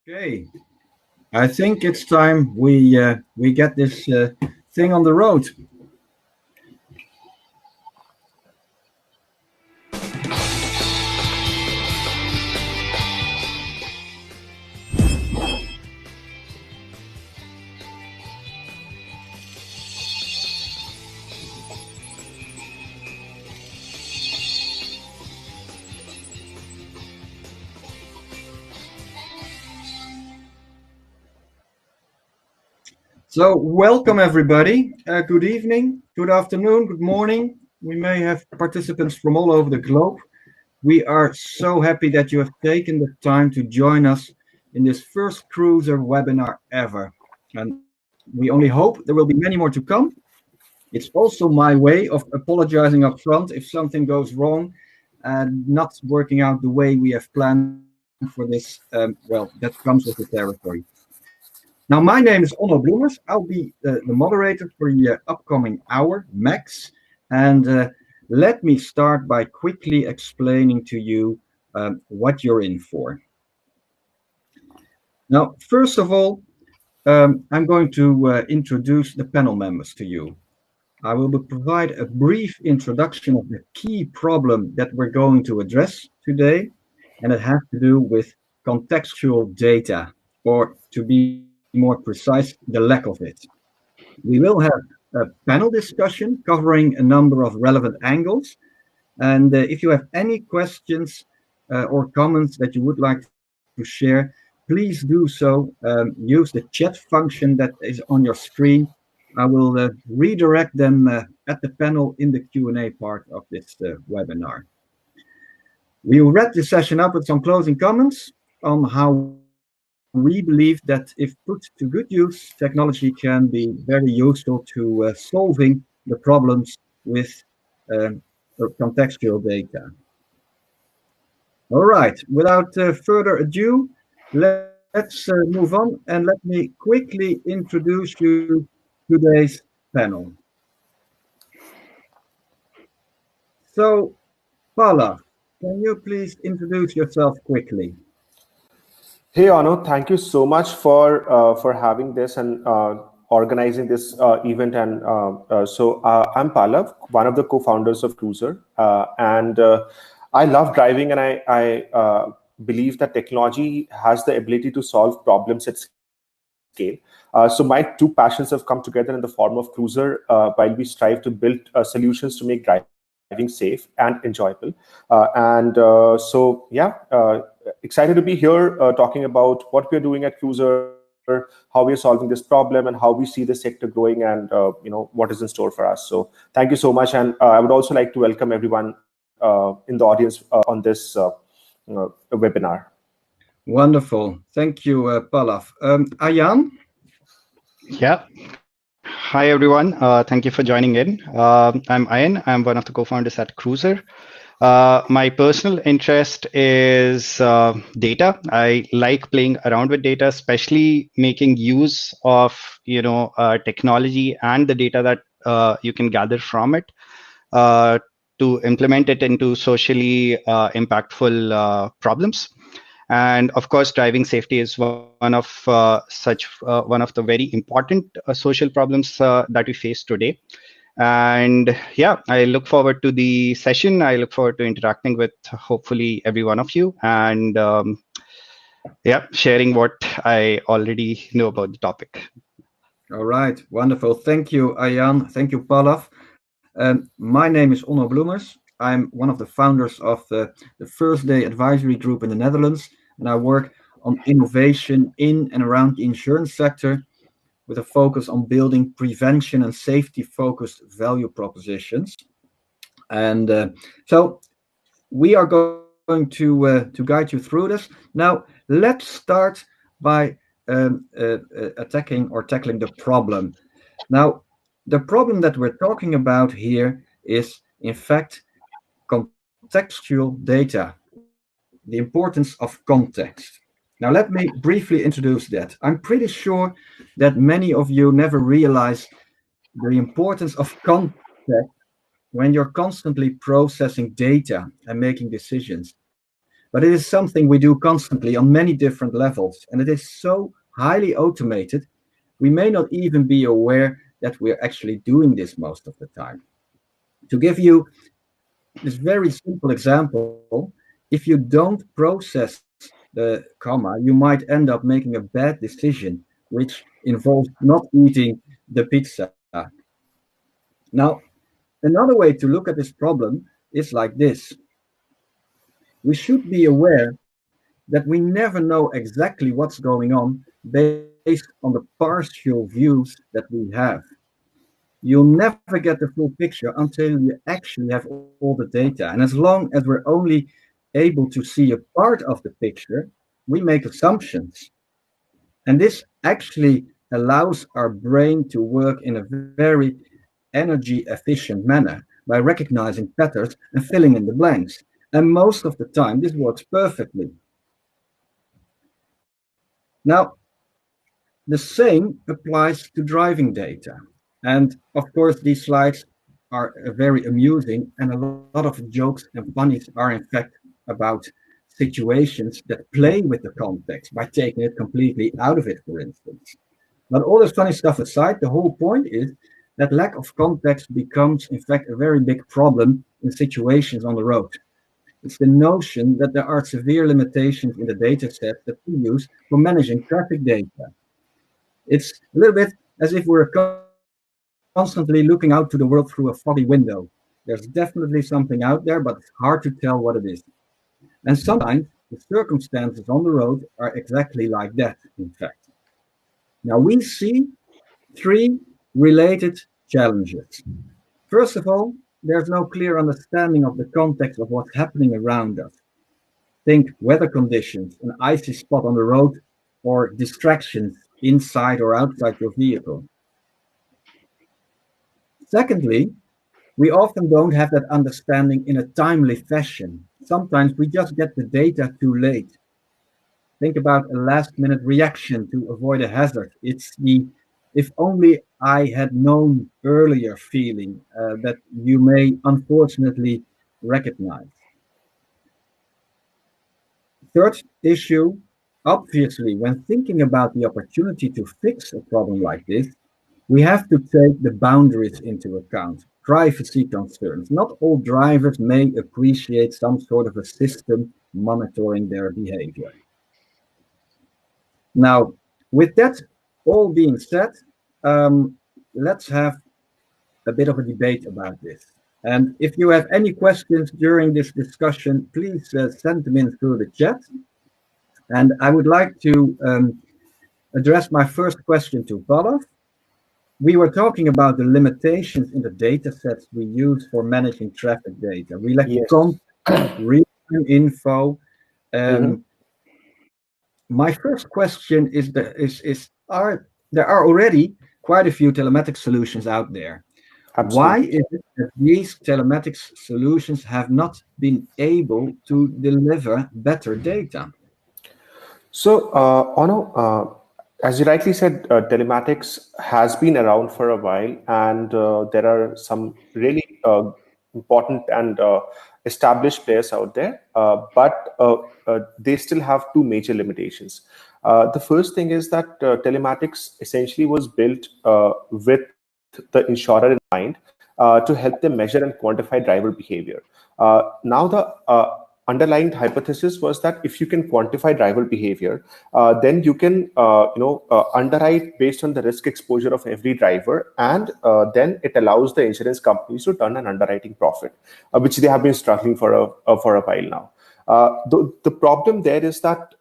Okay, I think it's time we get this thing on the road. So welcome everybody. Good evening, good afternoon, good morning. We may have participants from all over the globe. We are so happy that you have taken the time to join us in this first Kruzr webinar ever. And we only hope there will be many more to come. It's also my way of apologizing up front if something goes wrong and not working out the way we have planned for this. Well, that comes with the territory. Now, my name is Onno Bloemers. I'll be the moderator for the upcoming hour, max. And let me start by quickly explaining to you what you're in for. Now, first of all, I'm going to introduce the panel members to you. I will provide a brief introduction of the key problem that we're going to address today, and it has to do with contextual data, or to be more precise, the lack of it. We will have a panel discussion covering a number of relevant angles, and if you have any questions or comments that you would like to share, please do so. Use the chat function that is on your screen. I will redirect them at the panel in the Q&A part of this webinar. We will wrap this session up with some closing comments on how we believe that if put to good use, technology can be very useful to solving the problems with contextual data. All right, without further ado, let's move on and let me quickly introduce you today's panel. So, Paula, can you please introduce yourself quickly? Hey, Onno, thank you so much for having this and organizing this event. And so I'm Pallav, one of the co-founders of Kruzr, and I love driving, and I believe that technology has the ability to solve problems at scale. So my two passions have come together in the form of Kruzr, while we strive to build solutions to make driving safe and enjoyable. So yeah, excited to be here talking about what we're doing at Kruzr, how we're solving this problem, and how we see the sector growing, and what is in store for us. So thank you so much, and I would also like to welcome everyone in the audience on this webinar. Wonderful. Thank you, Pallav. Ayan? Yeah. Hi, everyone. Thank you for joining in. I'm Ayan. I'm one of the co-founders at Kruzr. My personal interest is data. I like playing around with data, especially making use of technology and the data that you can gather from it to implement it into socially impactful problems. And of course, driving safety is one of the very important social problems that we face today. And yeah, I look forward to the session. I look forward to interacting with hopefully every one of you, and sharing what I already know about the topic. All right, wonderful. Thank you, Ayan. Thank you, Pallav. My name is Onno Bloemers. I'm one of the founders of the First Day Advisory Group in the Netherlands, and I work on innovation in and around the insurance sector with a focus on building prevention and safety-focused value propositions. And so we are going to guide you through this. Now, let's start by tackling the problem. Now, the problem that we're talking about here is, in fact, contextual data, the importance of context. Now, let me briefly introduce that. I'm pretty sure that many of you never realize the importance of context when you're constantly processing data and making decisions. But it is something we do constantly on many different levels, and it is so highly automated, we may not even be aware that we're actually doing this most of the time. To give you this very simple example, if you don't process the comma, you might end up making a bad decision, which involves not eating the pizza. Now, another way to look at this problem is like this. We should be aware that we never know exactly what's going on based on the partial views that we have. You'll never get the full picture until you actually have all the data. And as long as we're only able to see a part of the picture, we make assumptions. And this actually allows our brain to work in a very energy efficient manner by recognizing patterns and filling in the blanks. And most of the time, this works perfectly. Now, the same applies to driving data. And of course, these slides are very amusing, and a lot of jokes and funnies are in fact about situations that play with the context by taking it completely out of it, for instance. But all this funny stuff aside, the whole point is that lack of context becomes, in fact, a very big problem in situations on the road. It's the notion that there are severe limitations in the data set that we use for managing traffic data. It's a little bit as if we're constantly looking out to the world through a foggy window. There's definitely something out there, but it's hard to tell what it is. And sometimes the circumstances on the road are exactly like that, in fact. Now we see three related challenges. First of all, there's no clear understanding of the context of what's happening around us. Think weather conditions, an icy spot on the road, or distractions inside or outside your vehicle. Secondly, we often don't have that understanding in a timely fashion. Sometimes we just get the data too late. Think about a last minute reaction to avoid a hazard. It's the if only I had known earlier feeling that you may unfortunately recognize. Third issue, obviously, when thinking about the opportunity to fix a problem like this, we have to take the boundaries into account, privacy concerns. Not all drivers may appreciate some sort of a system monitoring their behavior. Now, with that all being said, let's have a bit of a debate about this. And if you have any questions during this discussion, please send them in through the chat. And I would like to address my first question to Pallav. We were talking about the limitations in the data sets we use for managing traffic data. We lack context, real-time info. My first question is there are already quite a few telematics solutions out there. Absolutely. Why is it that these telematics solutions have not been able to deliver better data? So, Ono, as you rightly said, telematics has been around for a while, and there are some really important and established players out there, but they still have two major limitations. The first thing is that telematics essentially was built with the insurer in mind to help them measure and quantify driver behavior. Now the underlying hypothesis was that if you can quantify driver behavior, then you can underwrite based on the risk exposure of every driver, and then it allows the insurance companies to turn an underwriting profit, which they have been struggling for a while now. The problem there is that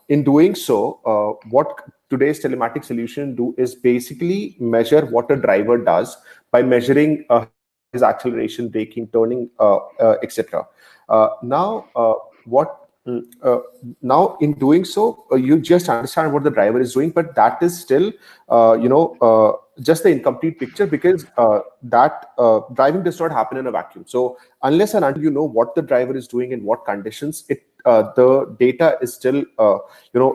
in doing so, what today's telematic solution do is basically measure what a driver does by measuring his acceleration, braking, turning, etc. Now in doing so, you just understand what the driver is doing, but that is still just the incomplete picture, because that driving does not happen in a vacuum. So unless and until you know what the driver is doing in what conditions, the data is still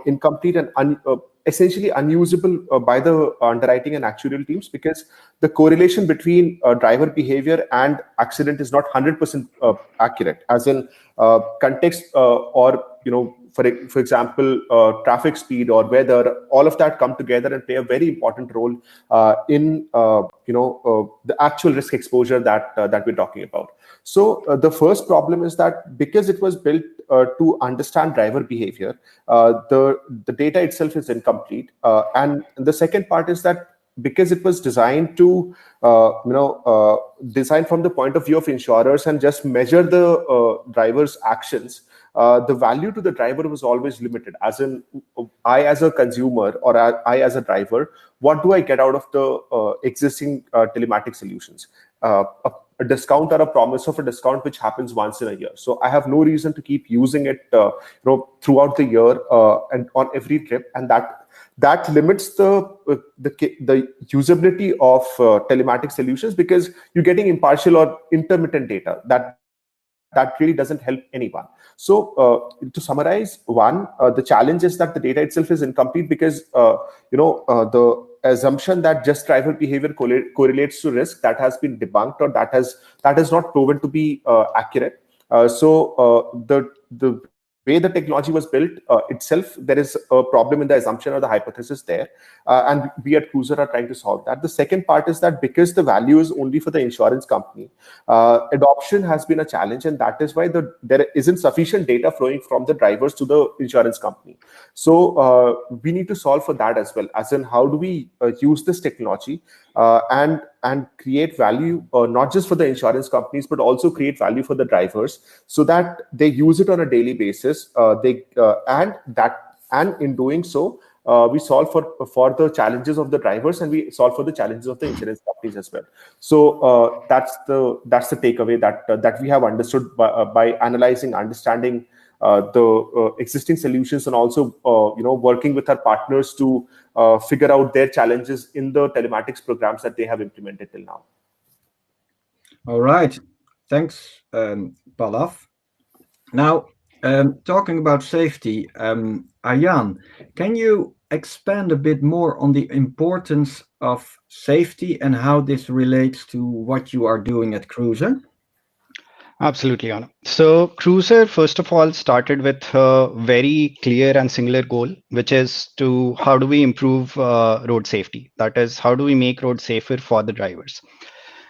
incomplete and essentially unusable by the underwriting and actuarial teams, because the correlation between driver behavior and accident is not 100% accurate, as in context or for example, traffic speed or weather, all of that come together and play a very important role in the actual risk exposure that we're talking about. So the first problem is that because it was built to understand driver behavior, the data itself is incomplete. And the second part is that because it was designed to design from the point of view of insurers and just measure the driver's actions, the value to the driver was always limited. As in, I as a consumer or I as a driver, what do I get out of the existing telematic solutions? A discount or a promise of a discount which happens once in a year. So I have no reason to keep using it throughout the year and on every trip, and that limits the usability of telematic solutions, because you're getting impartial or intermittent data that really doesn't help anyone. So to summarize, one, the challenge is that the data itself is incomplete, because the assumption that just driver behavior correlates to risk, that has been debunked, or that has not proven to be accurate. So the way the technology was built itself, there is a problem in the assumption or the hypothesis there, and we at Kruzr are trying to solve that. The second part is that because the value is only for the insurance company, adoption has been a challenge, and that is why there isn't sufficient data flowing from the drivers to the insurance company. So we need to solve for that as well, as in how do we use this technology and create value, not just for the insurance companies, but also create value for the drivers, so that they use it on a daily basis. And in doing so, we solve for the challenges of the drivers, and we solve for the challenges of the insurance companies as well. So that's the takeaway that we have understood by analyzing, understanding the existing solutions, and also working with our partners to figure out their challenges in the telematics programs that they have implemented till now. All right. Thanks, Pallav. Now, talking about safety, Arjan, can you expand a bit more on the importance of safety and how this relates to what you are doing at Kruzr? Absolutely, Anna. So Kruzr, first of all, started with a very clear and singular goal, which is to how do we improve road safety? That is, how do we make roads safer for the drivers?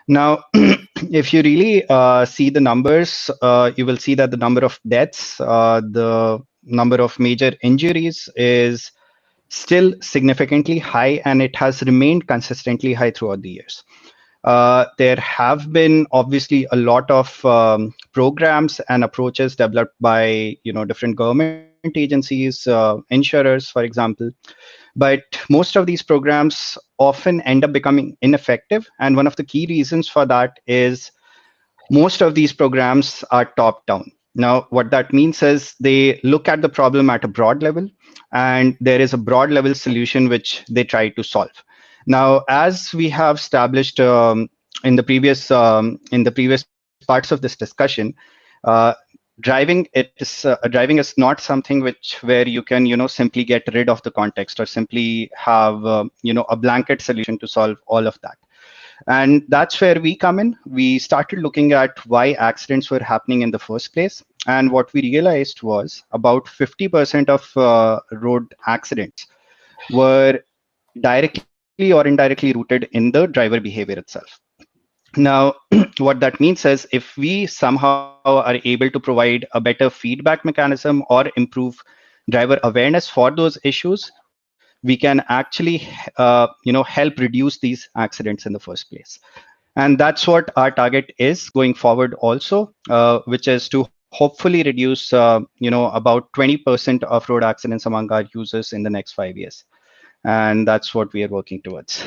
Now, if you really see the numbers, you will see that the number of deaths, the number of major injuries is still significantly high, and it has remained consistently high throughout the years. There have been obviously a lot of programs and approaches developed by different government agencies, insurers, for example. But most of these programs often end up becoming ineffective. And one of the key reasons for that is most of these programs are top down. Now, what that means is they look at the problem at a broad level, and there is a broad level solution which they try to solve. Now, as we have established in the previous parts of this discussion, driving is not something where you can simply get rid of the context or simply have a blanket solution to solve all of that. And that's where we come in. We started looking at why accidents were happening in the first place. And what we realized was about 50% of road accidents were directly or indirectly rooted in the driver behavior itself. Now, what that means is if we somehow are able to provide a better feedback mechanism or improve driver awareness for those issues, we can actually help reduce these accidents in the first place. And that's what our target is going forward also, which is to hopefully reduce about 20% of road accidents among our users in the next 5 years. And that's what we are working towards.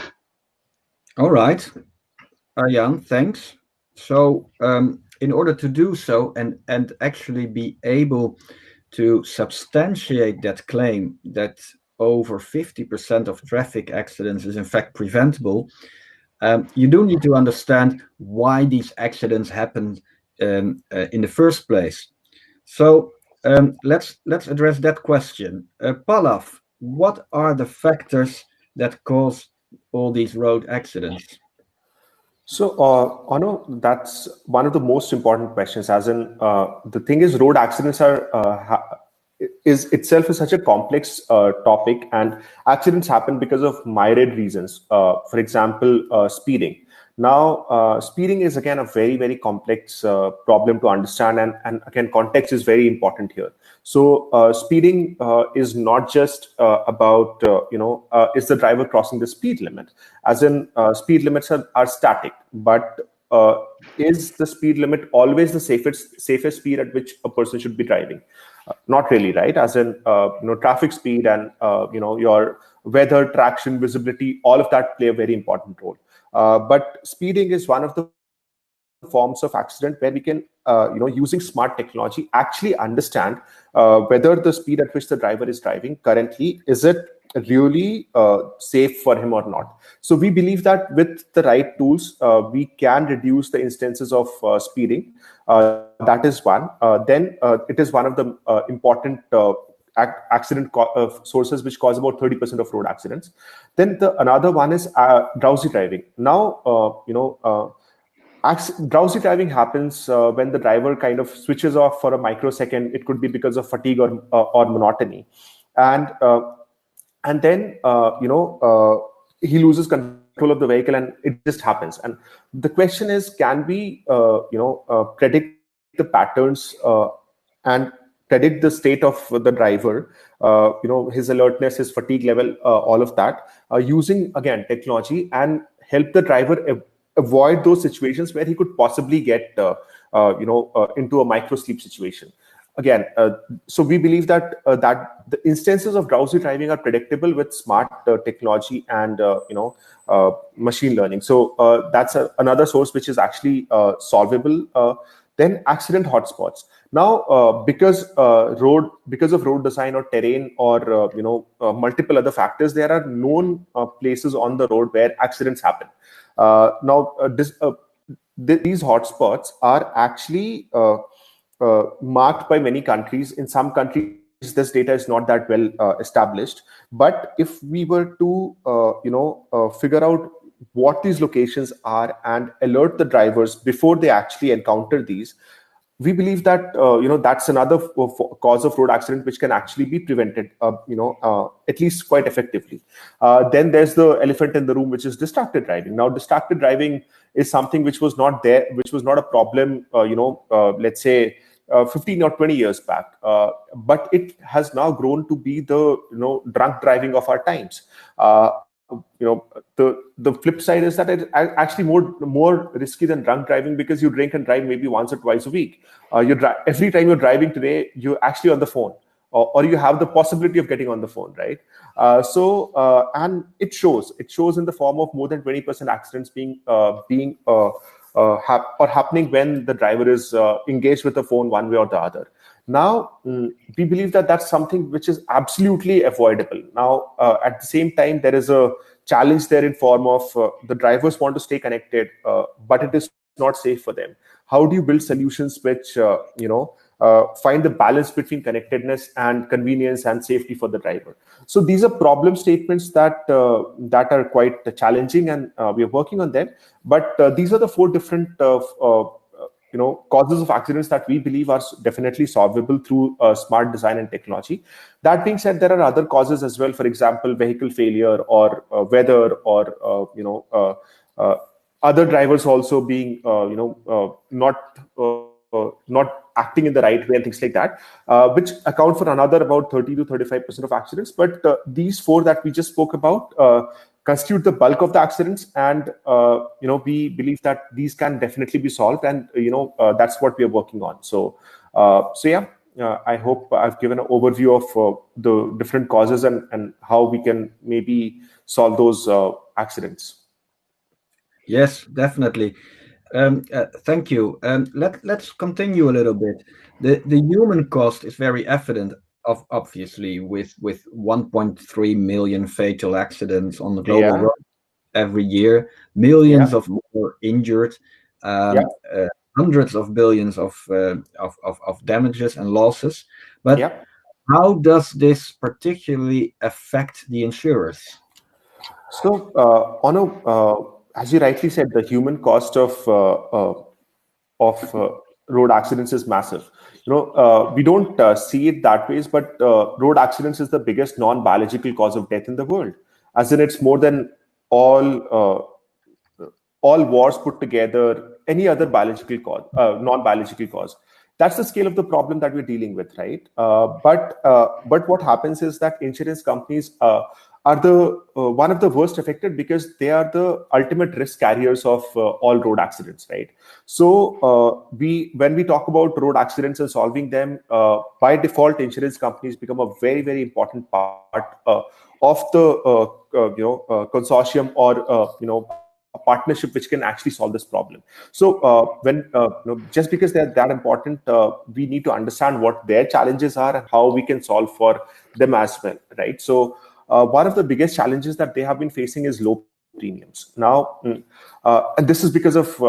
All right. Arjan, thanks. So in order to do so and actually be able to substantiate that claim that over 50% of traffic accidents is in fact preventable, you do need to understand why these accidents happen in the first place. So let's address that question. Pallav, what are the factors that cause all these road accidents? So, Ono, that's one of the most important questions. As in, the thing is, road accidents is itself is such a complex topic, and accidents happen because of myriad reasons. For example, speeding. Now, speeding is again a very complex problem to understand, and again, context is very important here. So, speeding is not just about is the driver crossing the speed limit? As in, speed limits are static, but is the speed limit always the safest speed at which a person should be driving? Not really, right? As in, traffic speed and your weather, traction, visibility, all of that play a very important role. But speeding is one of the forms of accident where we can, using smart technology, actually understand whether the speed at which the driver is driving currently, is it really safe for him or not. So we believe that with the right tools, we can reduce the instances of speeding. That is one. Then it is one of the important sources which cause about 30% of road accidents. Then another one is drowsy driving. Now, drowsy driving happens when the driver kind of switches off for a microsecond. It could be because of fatigue or monotony, and then he loses control of the vehicle, and it just happens. And the question is, can we predict the patterns and predict the state of the driver, his alertness, his fatigue level, all of that, using again technology, and help the driver avoid those situations where he could possibly get into a micro sleep situation. Again, so we believe that the instances of drowsy driving are predictable with smart technology and machine learning. So that's another source which is actually solvable. Then accident hotspots. Now, because of road design or terrain or multiple other factors, there are known places on the road where accidents happen. These hotspots are actually marked by many countries. In some countries, this data is not that well established. But if we were to, figure out what these locations are and alert the drivers before they actually encounter these, we believe that that's another cause of road accident which can actually be prevented, at least quite effectively. Then there's the elephant in the room, which is distracted driving. Now, distracted driving is something which was not there, which was not a problem, let's say 15 or 20 years back, but it has now grown to be the drunk driving of our times. The flip side is that it's actually more risky than drunk driving, because you drink and drive maybe once or twice a week. Every time you're driving today, you're actually on the phone, or you have the possibility of getting on the phone, right? And it shows in the form of more than 20% accidents happening when the driver is engaged with the phone one way or the other. Now, we believe that that's something which is absolutely avoidable. Now, at the same time, there is a challenge there in form of the drivers want to stay connected, but it is not safe for them. How do you build solutions which find the balance between connectedness and convenience and safety for the driver? So these are problem statements that are quite challenging, and we are working on them. But these are the four different causes of accidents that we believe are definitely solvable through smart design and technology. That being said, there are other causes as well. For example, vehicle failure, or weather, or other drivers also being not acting in the right way and things like that, which account for another about 30 to 35% of accidents. But these four that we just spoke about constitute the bulk of the accidents, and we believe that these can definitely be solved, and that's what we are working on. So yeah, I hope I've given an overview of the different causes and how we can maybe solve those accidents. Yes, definitely. Thank you. Let's continue a little bit. The human cost is very evident, obviously, with 1.3 million fatal accidents on the global Yeah, road every year, yeah, millions of more injured, yeah, hundreds of billions of damages and losses. But yeah. How does this particularly affect the insurers? So, as you rightly said, the human cost of road accidents is massive. We don't see it that ways, but road accidents is the biggest non-biological cause of death in the world. As in, it's more than all all wars put together, any other biological cause, non-biological cause. That's the scale of the problem that we're dealing with, right? But what happens is that insurance companies are the one of the worst affected because they are the ultimate risk carriers of all road accidents, right? So we when we talk about road accidents and solving them, by default, insurance companies become a very, very important part of the consortium or a partnership which can actually solve this problem. So just because they're that important, we need to understand what their challenges are and how we can solve for them as well, right? So one of the biggest challenges that they have been facing is low premiums. Now, and this is because of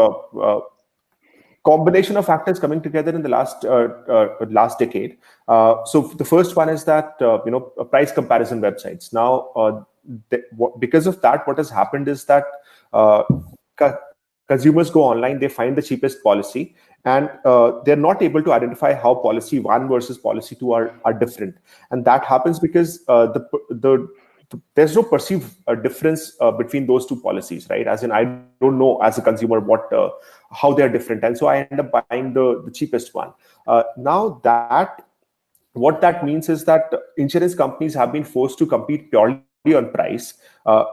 combination of factors coming together in the last decade. So the first one is that price comparison websites. Now, because of that, what has happened is that uh, consumers go online, they find the cheapest policy, and they're not able to identify how policy one versus policy two are different, and that happens because there's no perceived difference between those two policies, right? As in, I don't know as a consumer how they are different, and so I end up buying the cheapest one. Now that what that means is that insurance companies have been forced to compete purely on price.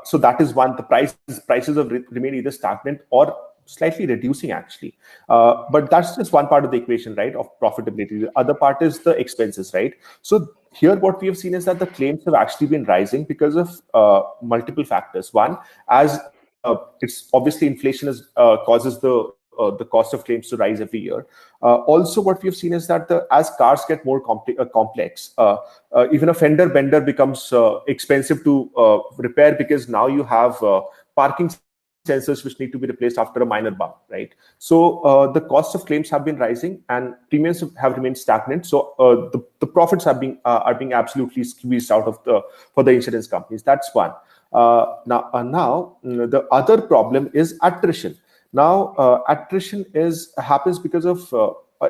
So that is one. The prices have remained either stagnant or slightly reducing, actually. But that's just one part of the equation, right, of profitability. The other part is the expenses, right? So here what we have seen is that the claims have actually been rising because of multiple factors. One, as it's obviously inflation causes the cost of claims to rise every year. Also, what we have seen is that as cars get more complex, even a fender bender becomes expensive to repair, because now you have parking sensors which need to be replaced after a minor bump, right? So the cost of claims have been rising and premiums have remained stagnant. So the profits are being absolutely squeezed out of for the insurance companies. That's one. Now the other problem is attrition. Now, attrition happens because of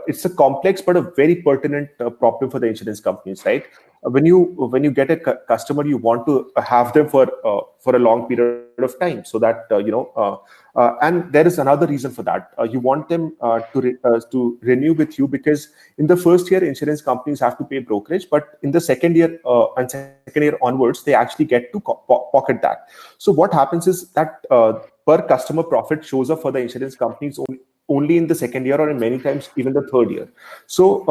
it's a complex but a very pertinent problem for the insurance companies, right? When you get a customer, you want to have them for a long period of time, so that and there is another reason for that. You want them to renew with you, because in the first year, insurance companies have to pay brokerage, but in the second year and second year onwards, they actually get to pocket that. So what happens is that per customer profit shows up for the insurance companies only in the second year, or in many times even the third year. So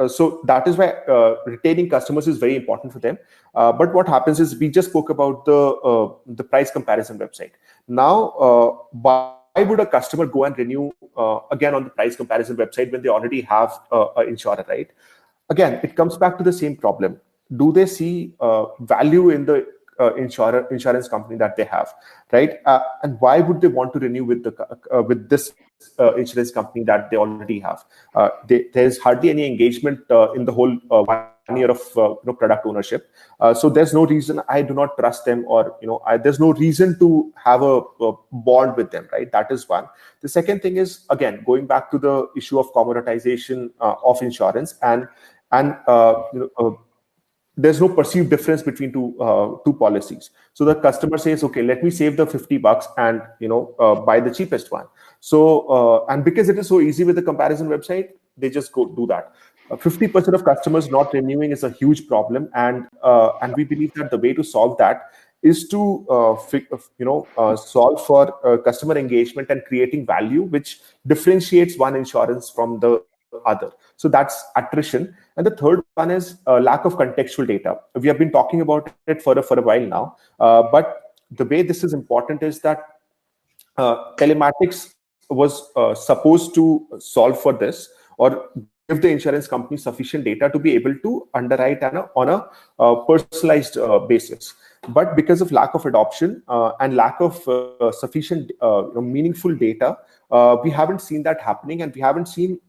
so that is why retaining customers is very important for them. But what happens is, we just spoke about the price comparison website. Now, why would a customer go and renew again on the price comparison website when they already have an insurer, right? Again, it comes back to the same problem. Do they see value in the insurance company that they have, right? And why would they want to renew with this insurance company that they already have? There's hardly any engagement in the whole 1 year of product ownership. So there's no reason. I do not trust them, or there's no reason to have a bond with them, right? That is one. The second thing is, again, going back to the issue of commoditization of insurance, and there's no perceived difference between two policies. So the customer says, okay, let me save the $50 and buy the cheapest one. So and because it is so easy with the comparison website, they just go do that. 50% of customers not renewing is a huge problem, and we believe that the way to solve that is to solve for customer engagement and creating value which differentiates one insurance from the other. So that's attrition. And the third one is lack of contextual data. We have been talking about it for a while now, but the way this is important is that telematics was supposed to solve for this, or give the insurance company sufficient data to be able to underwrite on a personalized basis. But because of lack of adoption and lack of sufficient meaningful data, we haven't seen that happening, and we haven't seen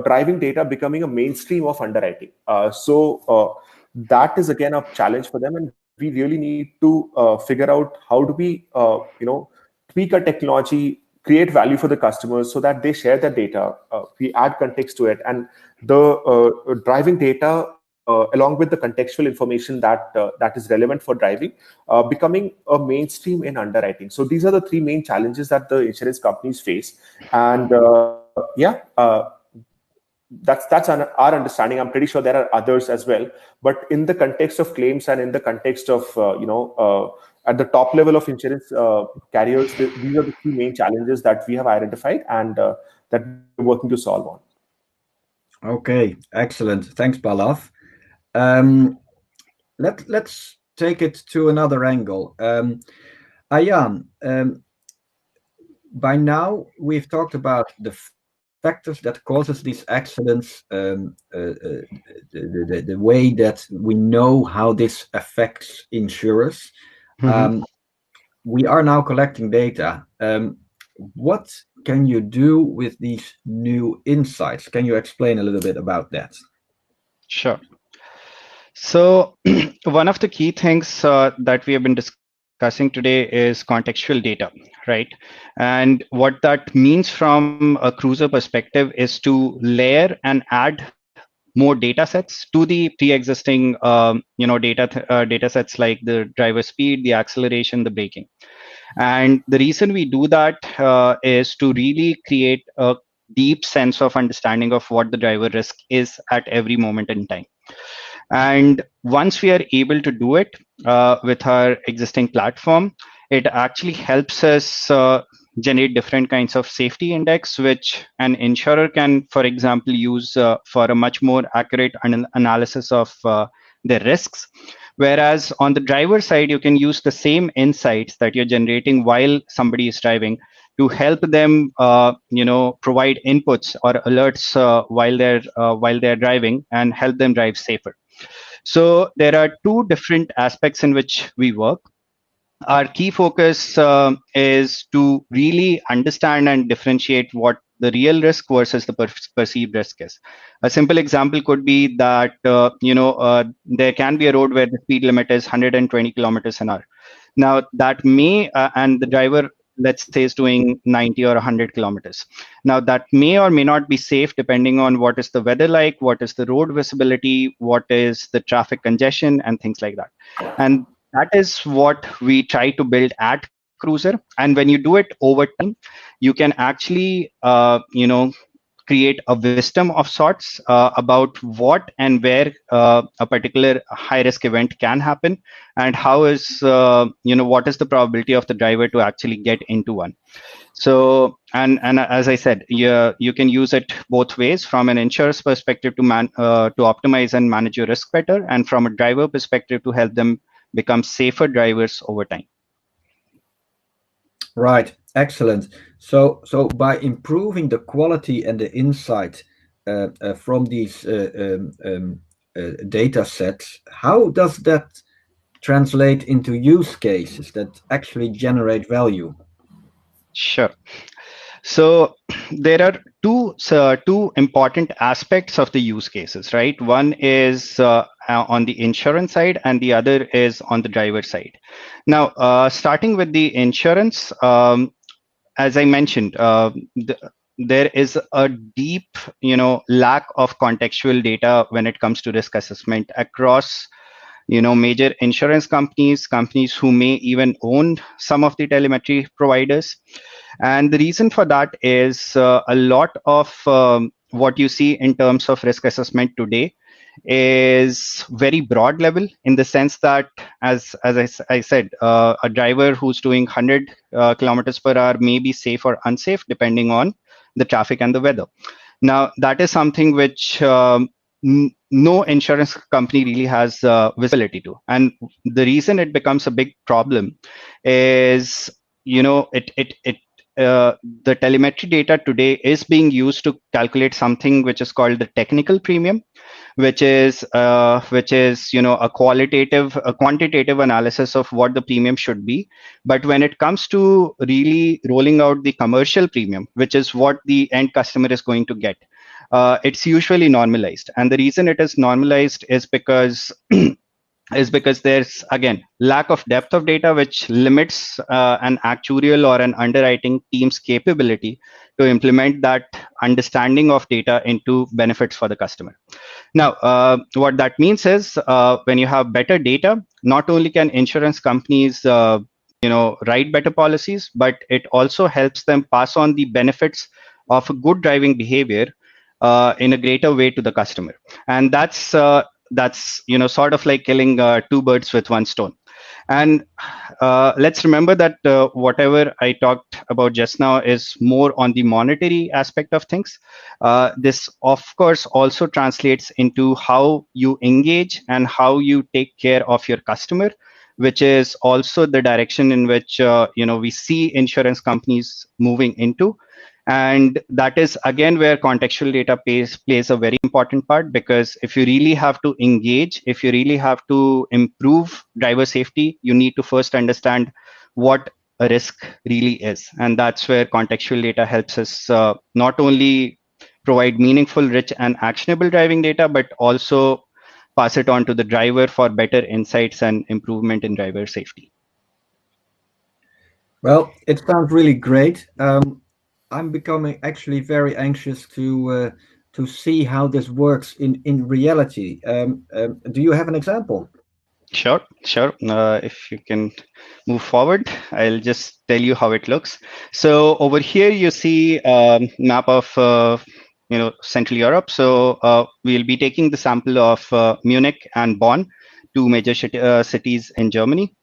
driving data becoming a mainstream of underwriting. So that is again a challenge for them, and we really need to figure out how do we, tweak our technology, create value for the customers so that they share their data. We add context to it, and the driving data, along with the contextual information that is relevant for driving, becoming a mainstream in underwriting. So these are the three main challenges that the insurance companies face, and that's our understanding. I'm pretty sure there are others as well, but in the context of claims and in the context of at the top level of insurance carriers, these are the three main challenges that we have identified and that we're working to solve on. Okay, excellent. Thanks, Palav. Let's take it to another angle. Ayan, by now we've talked about the factors that causes these accidents, the way that we know how this affects insurers. We are now collecting data. What can you do with these new insights? Can you explain a little bit about that? Sure. So one of the key things that we have been discussing today is contextual data, right? And what that means from a Kruzr perspective is to layer and add more data sets to the pre-existing data sets, like the driver speed, the acceleration, the braking. And the reason we do that is to really create a deep sense of understanding of what the driver risk is at every moment in time. And once we are able to do it with our existing platform, it actually helps us generate different kinds of safety index, which an insurer can, for example, use for a much more accurate analysis of their risks. Whereas on the driver side, you can use the same insights that you're generating while somebody is driving to help them, provide inputs or alerts while they're driving and help them drive safer. So there are two different aspects in which we work. Our key focus is to really understand and differentiate what the real risk versus the perceived risk is. A simple example could be that there can be a road where the speed limit is 120 kilometers an hour. Now that may and the driver, let's say, is doing 90 or 100 kilometers. Now that may or may not be safe depending on what is the weather like, what is the road visibility, what is the traffic congestion, and things like that. And that is what we try to build at Kruzr. And when you do it over time, you can actually, create a wisdom of sorts about what and where a particular high risk event can happen, and how is what is the probability of the driver to actually get into one. So and as I said, you can use it both ways, from an insurer's perspective to optimize and manage your risk better, and from a driver perspective to help them become safer drivers over time. Right, excellent. So by improving the quality and the insight from these data sets, how does that translate into use cases that actually generate value? Sure. So there are two important aspects of the use cases, right? One is on the insurance side, and the other is on the driver side. Now, starting with the insurance, as I mentioned, there is a deep, lack of contextual data when it comes to risk assessment across, major insurance companies who may even own some of the telemetry providers. And the reason for that is a lot of what you see in terms of risk assessment today is very broad level, in the sense that, as I said, a driver who's doing 100 kilometers per hour may be safe or unsafe depending on the traffic and the weather. Now, that is something which no insurance company really has visibility to. And the reason it becomes a big problem is, the telemetry data today is being used to calculate something which is called the technical premium, which is a quantitative analysis of what the premium should be. But when it comes to really rolling out the commercial premium, which is what the end customer is going to get, it's usually normalized. And the reason it is normalized is because there's again lack of depth of data, which limits an actuarial or an underwriting team's capability to implement that understanding of data into benefits for the customer. Now, what that means is when you have better data, not only can insurance companies write better policies, but it also helps them pass on the benefits of good driving behavior in a greater way to the customer. And that's sort of like killing two birds with one stone. And let's remember that whatever I talked about just now is more on the monetary aspect of things. This, of course, also translates into how you engage and how you take care of your customer, which is also the direction in which we see insurance companies moving into. And that is again where contextual data plays a very important part, because if you really have to engage, if you really have to improve driver safety, you need to first understand what a risk really is. And that's where contextual data helps us not only provide meaningful, rich, and actionable driving data, but also pass it on to the driver for better insights and improvement in driver safety. Well, it sounds really great. I'm becoming actually very anxious to see how this works in reality. Do you have an example? Sure. If you can move forward, I'll just tell you how it looks. So over here, you see map of Central Europe. So we'll be taking the sample of Munich and Bonn, two major cities in Germany.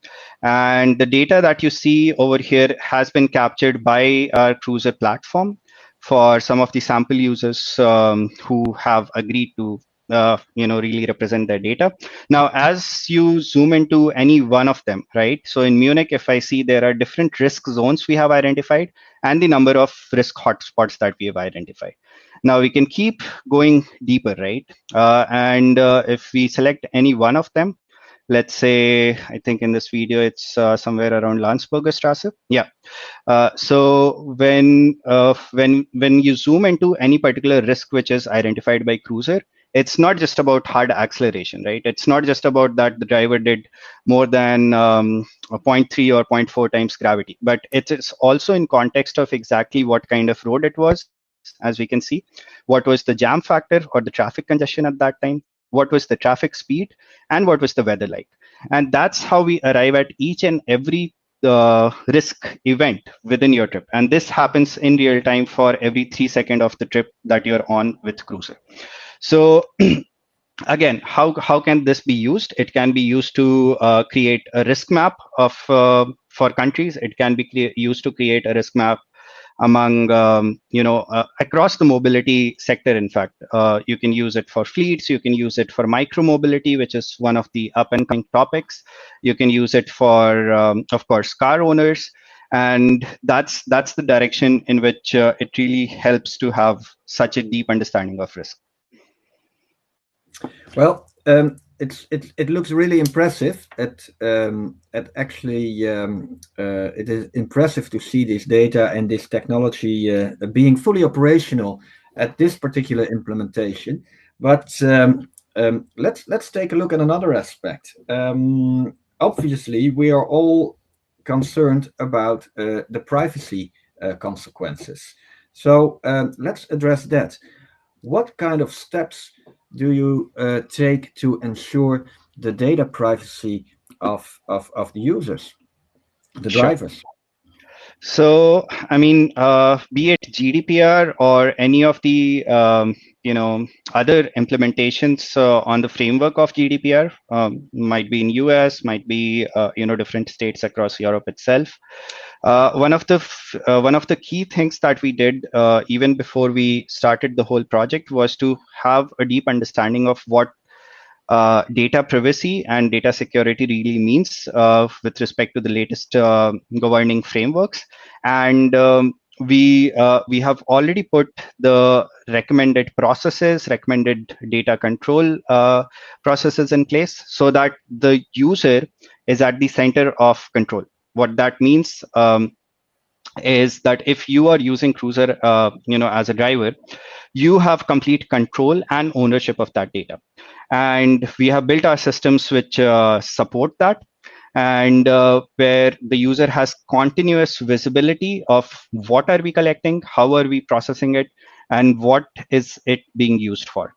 And the data that you see over here has been captured by our Kruzr platform for some of the sample users who have agreed to really represent their data. Now, as you zoom into any one of them, right? So in Munich, if I see there are different risk zones we have identified and the number of risk hotspots that we have identified. Now we can keep going deeper, right? And if we select any one of them, let's say, I think in this video, it's somewhere around Landsberger Straße. Yeah. So when you zoom into any particular risk which is identified by Kruzr, it's not just about hard acceleration, right? It's not just about that the driver did more than 0.3 or 0.4 times gravity, but it is also in context of exactly what kind of road it was, as we can see. What was the jam factor or the traffic congestion at that time? What was the traffic speed? And what was the weather like? And that's how we arrive at each and every risk event within your trip. And this happens in real time for every 3 seconds of the trip that you're on with Kruzr. So again, how can this be used? It can be used to create a risk map of for countries. It can be used to create a risk map among across the mobility sector. In fact, you can use it for fleets, you can use it for micro mobility, which is one of the up and coming topics. You can use it for of course car owners, and that's the direction in which it really helps to have such a deep understanding of risk. Well, it looks really impressive. It actually it is impressive to see this data and this technology being fully operational at this particular implementation. But let's take a look at another aspect. Obviously, we are all concerned about the privacy consequences. So let's address that. What kind of steps do you take to ensure the data privacy of the users, the drivers? So, I mean, be it GDPR or any of the other implementations on the framework of GDPR, might be in US, might be different states across Europe itself. One of the key things that we did even before we started the whole project was to have a deep understanding of what data privacy and data security really means with respect to the latest governing frameworks. And we have already put the recommended processes, recommended data control processes in place so that the user is at the center of control. What that means, is that if you are using Kruzr, as a driver, you have complete control and ownership of that data. And we have built our systems which support that, and where the user has continuous visibility of what are we collecting, how are we processing it, and what is it being used for.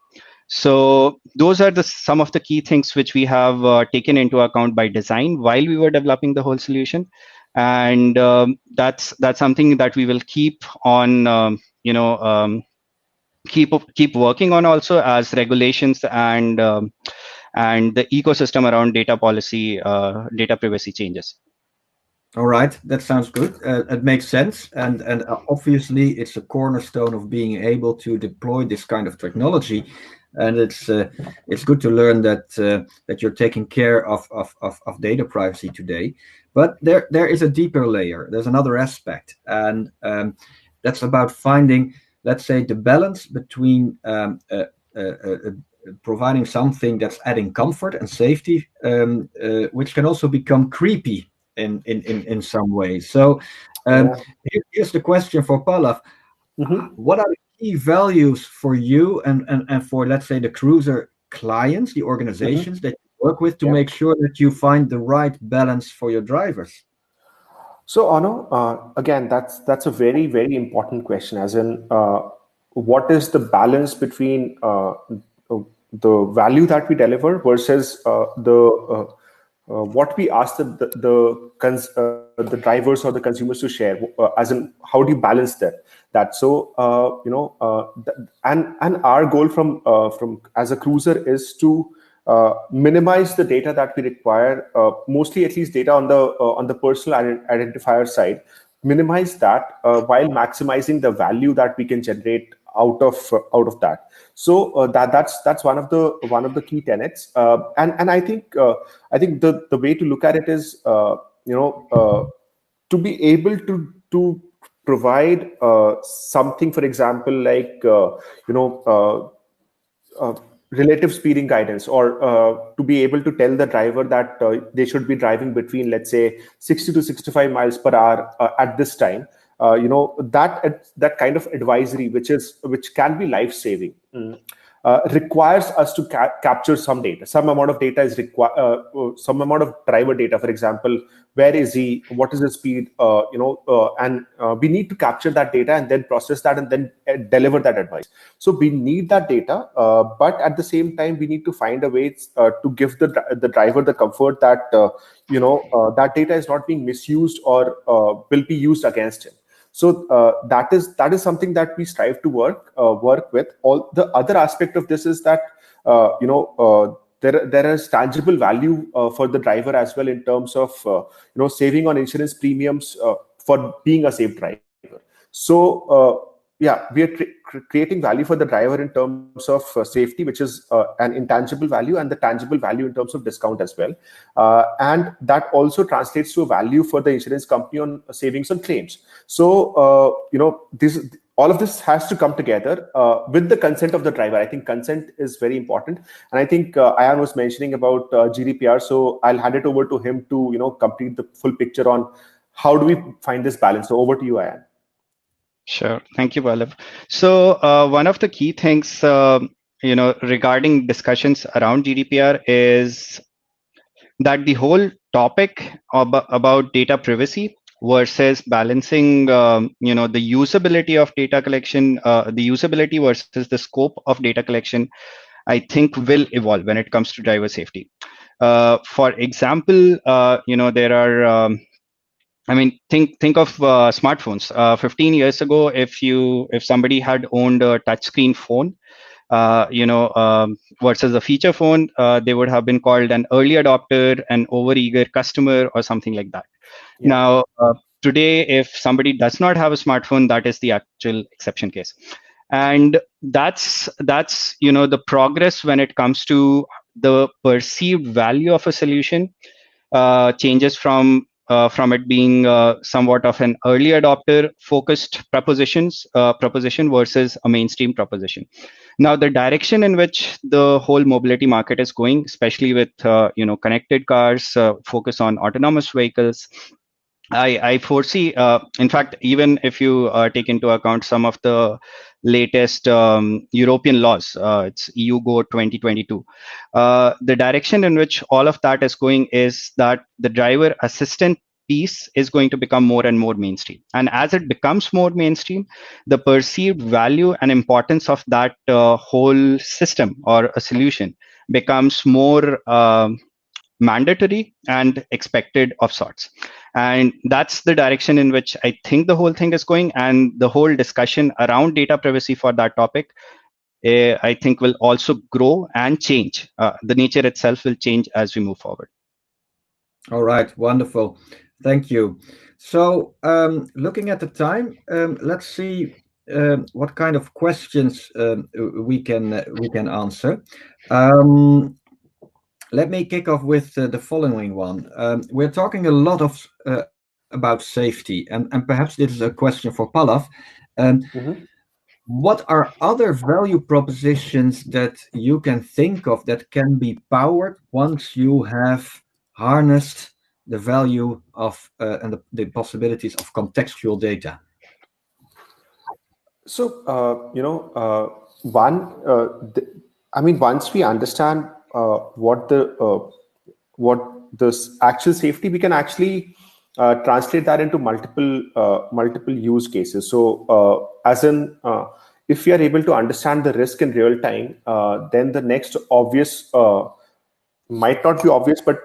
So those are some of the key things which we have taken into account by design while we were developing the whole solution, and that's something that we will keep on keep working on also as regulations and the ecosystem around data policy, data privacy changes. All right, that sounds good. It makes sense, and obviously it's a cornerstone of being able to deploy this kind of technology. And it's good to learn that you're taking care of data privacy today. But there is a deeper layer. There's another aspect, and that's about finding, let's say, the balance between providing something that's adding comfort and safety, which can also become creepy in some ways. So here's the question for Pallav. What are the key values for you and for, let's say, the Kruzr clients, the organizations that you work with, to make sure that you find the right balance for your drivers? So, Ano, again, that's a very, very important question, as in what is the balance between the value that we deliver versus what we ask the drivers or the consumers to share, as in how do you balance that. So and our goal from as a Kruzr is to minimize the data that we require, mostly at least data on the personal identifier side, minimize that while maximizing the value that we can generate out of that. So that's one of the key tenets, and I think the way to look at it is to be able to provide something, for example, like relative speeding guidance, or to be able to tell the driver that they should be driving between, let's say, 60 to 65 miles per hour at this time. That kind of advisory, which can be life saving, requires us to capture some data. Some amount of data is required. Some amount of driver data, for example, where is he? What is the speed? And we need to capture that data and then process that and then deliver that advice. So we need that data, but at the same time, we need to find a way to give the driver the comfort that that data is not being misused or will be used against him. So that is something that we strive to work with. All the other aspect of this is that there is tangible value for the driver as well, in terms of saving on insurance premiums for being a safe driver. So we are creating value for the driver in terms of safety, which is an intangible value, and the tangible value in terms of discount as well. And that also translates to a value for the insurance company on savings on claims. So, all of this has to come together with the consent of the driver. I think consent is very important. And I think Ayan was mentioning about GDPR. So I'll hand it over to him to, complete the full picture on how do we find this balance. So over to you, Ayan. Sure. Thank you, Pallav. So one of the key things, regarding discussions around GDPR is that the whole topic about data privacy versus balancing, the usability of data collection, the usability versus the scope of data collection, I think will evolve when it comes to driver safety. For example, there are think of smartphones. 15 years ago, if somebody had owned a touchscreen phone, versus a feature phone, they would have been called an early adopter, an overeager customer, or something like that. Yeah. Now, today, if somebody does not have a smartphone, that is the actual exception case. And that's the progress when it comes to the perceived value of a solution changes from it being somewhat of an early adopter focused proposition versus a mainstream proposition. Now, the direction in which the whole mobility market is going, especially with connected cars, focus on autonomous vehicles, I foresee, in fact, even if you take into account some of the latest European laws, it's EU Go 2022, the direction in which all of that is going is that the driver assistant piece is going to become more and more mainstream. And as it becomes more mainstream, the perceived value and importance of that whole system or a solution becomes more mandatory and expected of sorts. And that's the direction in which I think the whole thing is going. And the whole discussion around data privacy for that topic, I think will also grow and change. The nature itself will change as we move forward. All right, wonderful. Thank you. So, looking at the time, let's see what kind of questions we can answer. Um, Let me kick off with the following one. We're talking a lot about safety, and perhaps this is a question for Palaf. Um, Mhm. what are other value propositions that you can think of that can be powered once you have harnessed the value of and the possibilities of contextual data? So, I mean, once we understand what this actual safety, we can actually translate that into multiple use cases. So, if we are able to understand the risk in real time, then the next obvious might not be obvious, but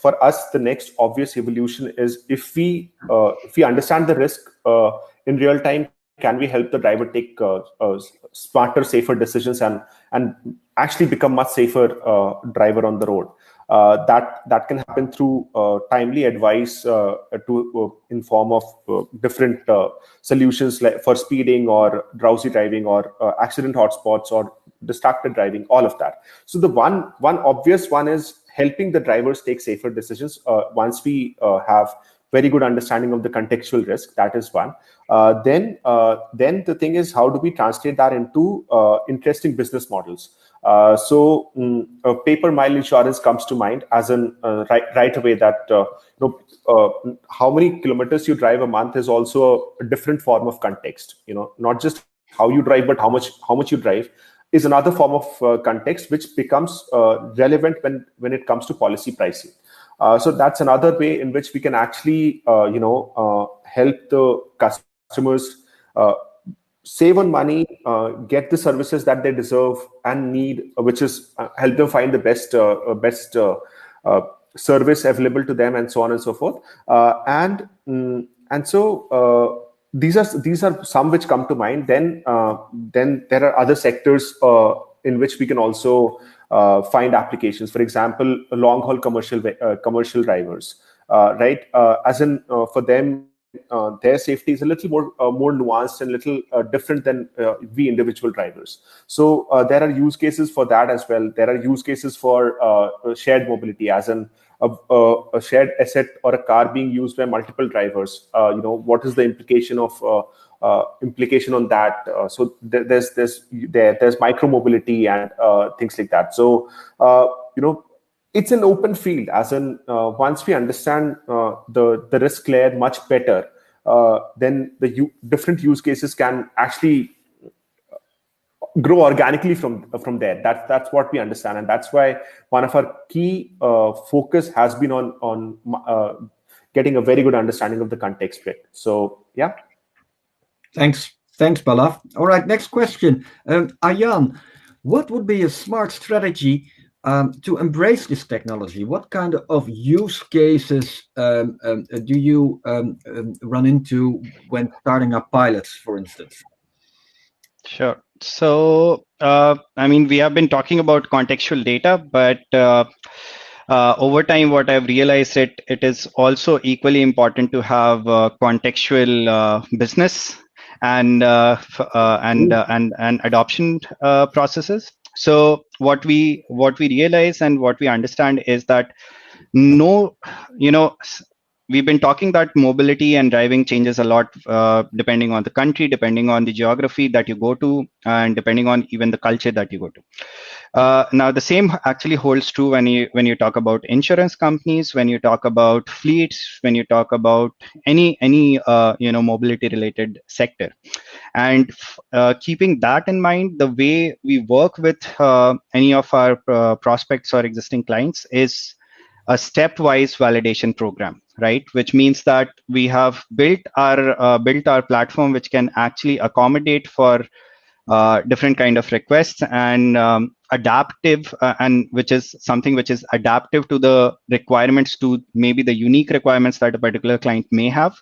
for us, the next obvious evolution is if we understand the risk in real time, can we help the driver take smarter, safer decisions and actually become much safer driver on the road? That can happen through timely advice in form of different solutions like for speeding or drowsy driving or accident hotspots or distracted driving, all of that. So the one obvious one is helping the drivers take safer decisions once we have very good understanding of the contextual risk. That is one. Then the thing is, how do we translate that into interesting business models? Paper mile insurance comes to mind as an right away that how many kilometers you drive a month is also a different form of context. Not just how you drive, but how much you drive is another form of context which becomes relevant when it comes to policy pricing. So that's another way in which we can actually help the customers save on money, get the services that they deserve and need, which is help them find the best service available to them, and so on and so forth. And so these are some which come to mind. Then there are other sectors in which we can also find applications. For example, long haul commercial drivers, right? As in for them, their safety is a little more nuanced and little different than we individual drivers. So there are use cases for that as well. There are use cases for shared mobility, as in a shared asset or a car being used by multiple drivers. What is the implication on that? So there's micro mobility and things like that. So it's an open field, as in once we understand the risk layer much better, then the different use cases can actually grow organically from there. That's what we understand, and that's why one of our key focus has been on getting a very good understanding of the context bit. So yeah. Thanks, Balaf. All right, next question. Ayan, what would be a smart strategy to embrace this technology? What kind of use cases do you run into when starting up pilots, for instance? Sure. So, I mean, we have been talking about contextual data, but over time, what I've realized it is also equally important to have contextual business and adoption processes. So what we realize and what we understand is that no, we've been talking that mobility and driving changes a lot, depending on the country, depending on the geography that you go to, and depending on even the culture that you go to. Now, the same actually holds true when you talk about insurance companies, when you talk about fleets, when you talk about any mobility related sector. And keeping that in mind, the way we work with any of our prospects or existing clients is a stepwise validation program, right? Which means that we have built our platform, which can actually accommodate for different kind of requests and adaptive, and which is something which is adaptive to the requirements, to maybe the unique requirements that a particular client may have.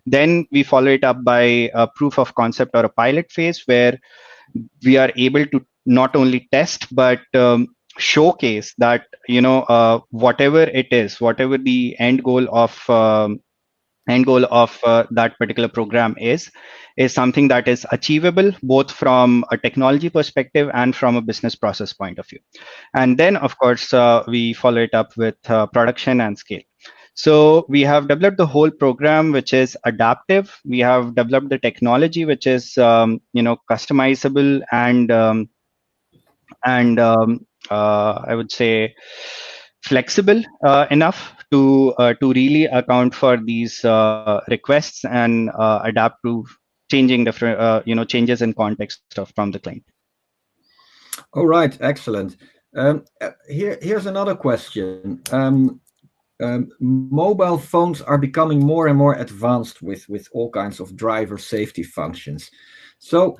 Then we follow it up by a proof of concept or a pilot phase, where we are able to not only test but showcase that whatever it is, whatever the end goal of that particular program is something that is achievable both from a technology perspective and from a business process point of view. And then, of course, we follow it up with production and scale. So we have developed the whole program, which is adaptive. We have developed the technology, which is customizable and I would say flexible enough to really account for these requests and adapt to changing different changes in context from the client. All right, excellent. Here's another question. Mobile phones are becoming more and more advanced with all kinds of driver safety functions. So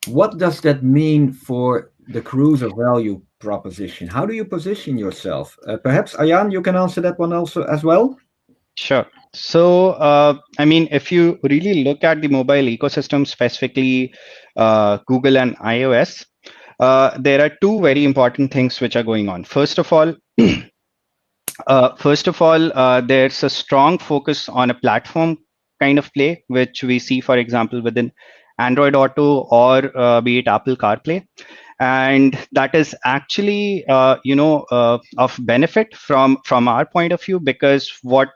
what does that mean for the Kruzr value proposition? How do you position yourself? Perhaps, Ayan, you can answer that one also as well? Sure. So, I mean, if you really look at the mobile ecosystem, specifically Google and iOS, there are two very important things which are going on. First of all, there's a strong focus on a platform kind of play, which we see, for example, within Android Auto or be it Apple CarPlay. And that is actually, of benefit from our point of view, because what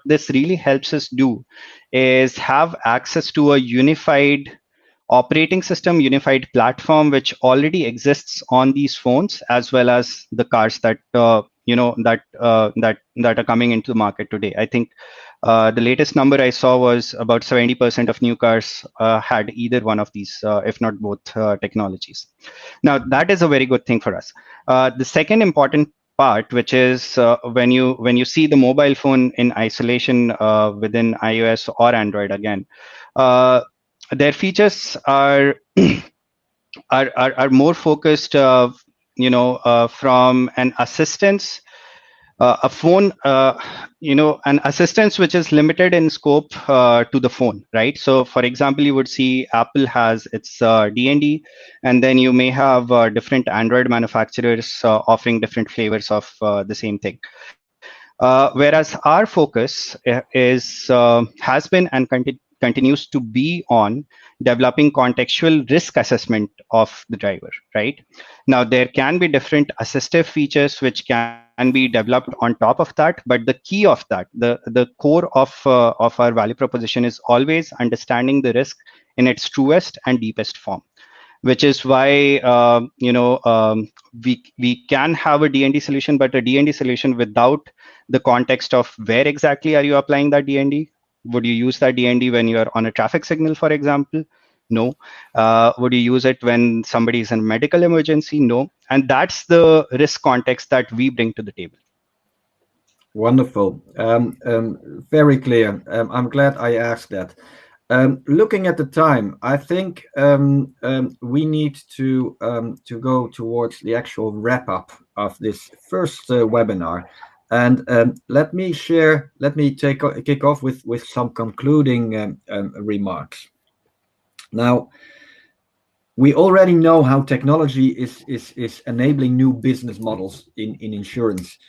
this really helps us do is have access to a unified operating system, unified platform, which already exists on these phones, as well as the cars that that are coming into the market today. I think the latest number I saw was about 70% of new cars had either one of these, if not both, technologies. Now, that is a very good thing for us. The second important part, which is when you see the mobile phone in isolation within iOS or Android, again, their features are are more focused, from an assistance, a phone, an assistance which is limited in scope to the phone, right? So, for example, you would see Apple has its D&D, and then you may have different Android manufacturers offering different flavors of the same thing. Whereas our focus has been and continues to be on developing contextual risk assessment of the driver, right? Now, there can be different assistive features which can be developed on top of that, but the key of that, the core of our value proposition is always understanding the risk in its truest and deepest form, which is why we can have a D&D solution, but a D&D solution without the context of where exactly are you applying that D&D. Would you use that D&D when you are on a traffic signal, for example? No. Would you use it when somebody is in a medical emergency? No. And that's the risk context that we bring to the table. Wonderful. Very clear. I'm glad I asked that. Looking at the time, I think we need to go towards the actual wrap up of this first webinar. And let me kick off with some concluding remarks. Now, we already know how technology is enabling new business models in insurance,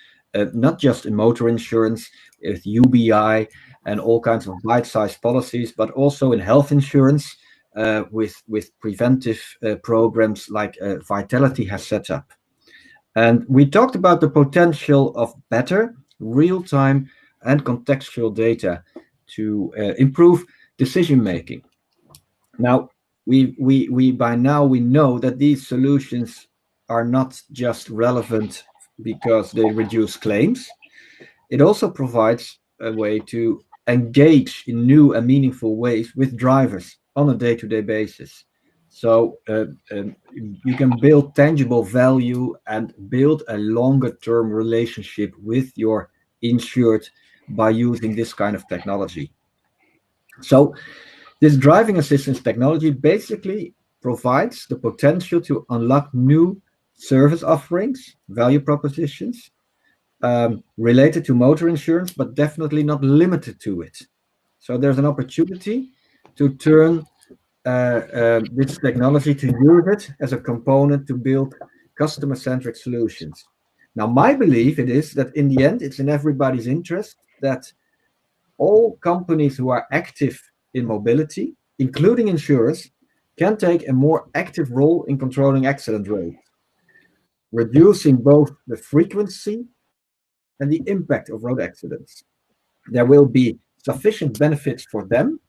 not just in motor insurance, with UBI and all kinds of bite-sized policies, but also in health insurance with preventive programs like Vitality has set up. And we talked about the potential of better real-time and contextual data to improve decision making. Now, by now we know that these solutions are not just relevant because they reduce claims. It also provides a way to engage in new and meaningful ways with drivers on a day-to-day basis. So you can build tangible value and build a longer-term relationship with your insured by using this kind of technology. So this driving assistance technology basically provides the potential to unlock new service offerings, value propositions related to motor insurance, but definitely not limited to it. So there's an opportunity to turn this technology, to use it as a component to build customer-centric solutions. Now, my belief it is that in the end, it's in everybody's interest that all companies who are active in mobility, including insurers, can take a more active role in controlling accident rates, reducing both the frequency and the impact of road accidents. There will be sufficient benefits for them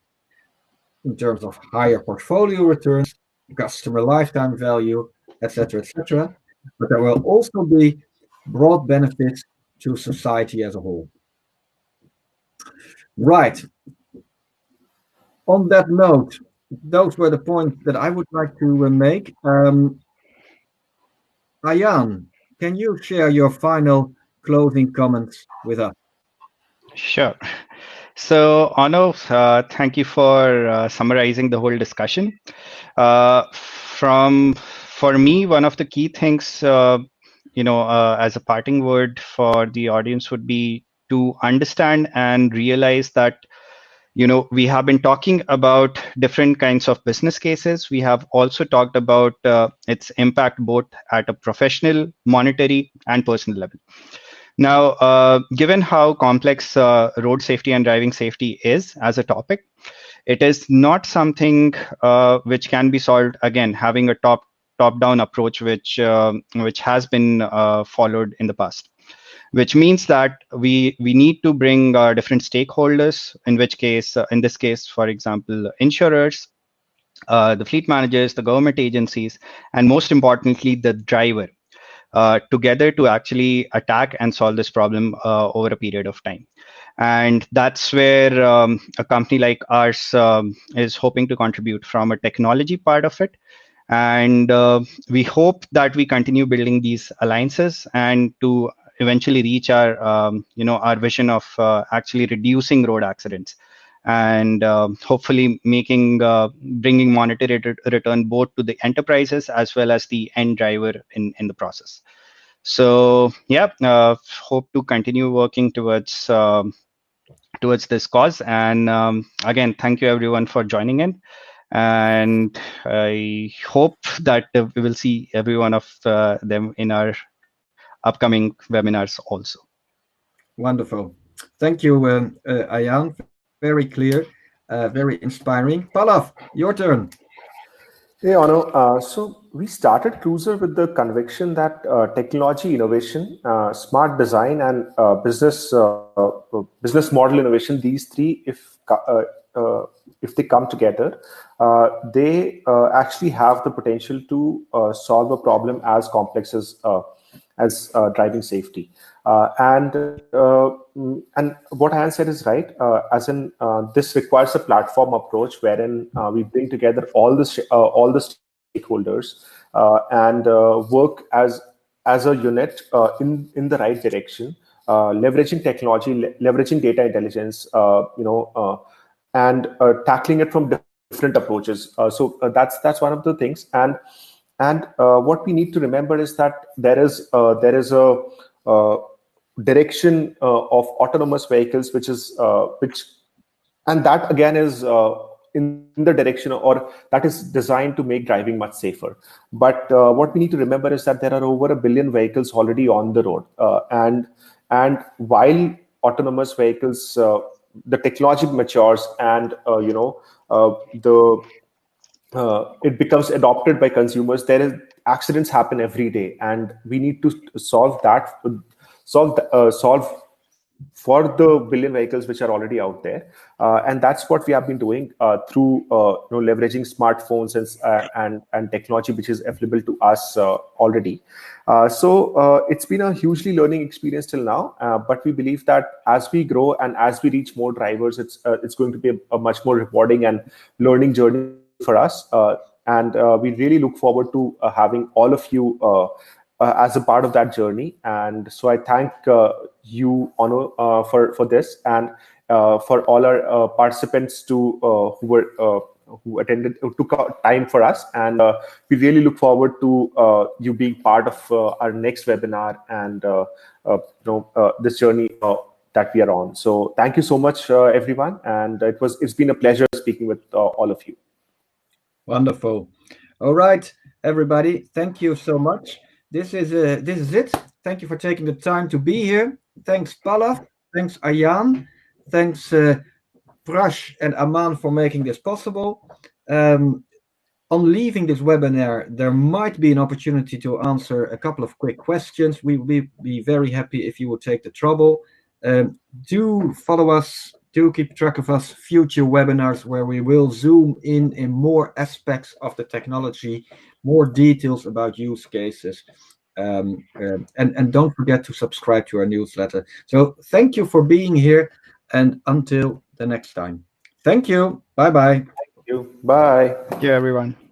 in terms of higher portfolio returns, customer lifetime value, etc., etc. But there will also be broad benefits to society as a whole. Right. On that note, those were the points that I would like to make. Ayan, can you share your final closing comments with us? Sure. So, Arno, thank you for summarizing the whole discussion. For me, one of the key things, as a parting word for the audience would be to understand and realize that, we have been talking about different kinds of business cases. We have also talked about its impact both at a professional, monetary, and personal level. Now, given how complex road safety and driving safety is as a topic, it is not something which can be solved, again, having a top-down approach, which has been followed in the past. Which means that we need to bring different stakeholders, in this case, for example, insurers, the fleet managers, the government agencies, and most importantly, the driver, together to actually attack and solve this problem over a period of time. And that's where a company like ours is hoping to contribute from a technology part of it. And we hope that we continue building these alliances and to eventually reach our vision of actually reducing road accidents and hopefully bringing monetary return both to the enterprises as well as the end driver in the process. So yeah, hope to continue working towards this cause. And again, thank you everyone for joining in. And I hope that we will see every one of them in our upcoming webinars also. Wonderful. Thank you, Ayan. Very clear, very inspiring. Pallav, your turn. Hey, Ono. So we started Kruzr with the conviction that technology innovation, smart design, and business model innovation, these three, if they come together, they actually have the potential to solve a problem as complex as driving safety. And what Anne said is right. As in, this requires a platform approach wherein we bring together all the stakeholders and work as a unit in the right direction, leveraging technology, leveraging data intelligence, and tackling it from different approaches. So that's one of the things. And what we need to remember is that there is a direction of autonomous vehicles, and that again is in the direction, or that is designed to make driving much safer. But what we need to remember is that there are over 1 billion vehicles already on the road, and while autonomous vehicles, the technology matures, and it becomes adopted by consumers, accidents happen every day, and we need to solve for the billion vehicles which are already out there, and that's what we have been doing through leveraging smartphones and technology which is available to us already. So it's been a hugely learning experience till now, but we believe that as we grow and as we reach more drivers, it's going to be a much more rewarding and learning journey for us. And we really look forward to having all of you as a part of that journey. And so I thank you, Ono, for this, and for all our participants who attended, who took out time for us. And we really look forward to you being part of our next webinar and this journey that we are on. So thank you so much, everyone. And it's been a pleasure speaking with all of you. Wonderful. All right, everybody. Thank you so much. This is it. Thank you for taking the time to be here. Thanks, Pallav. Thanks, Ayan. Thanks, Prash and Aman for making this possible. On leaving this webinar, there might be an opportunity to answer a couple of quick questions. We will be very happy if you would take the trouble. Do follow us. Do keep track of us future webinars where we will zoom in more aspects of the technology, more details about use cases. And don't forget to subscribe to our newsletter. So thank you for being here, and until the next time. Thank you. Bye-bye. Thank you. Bye. Thank you, everyone.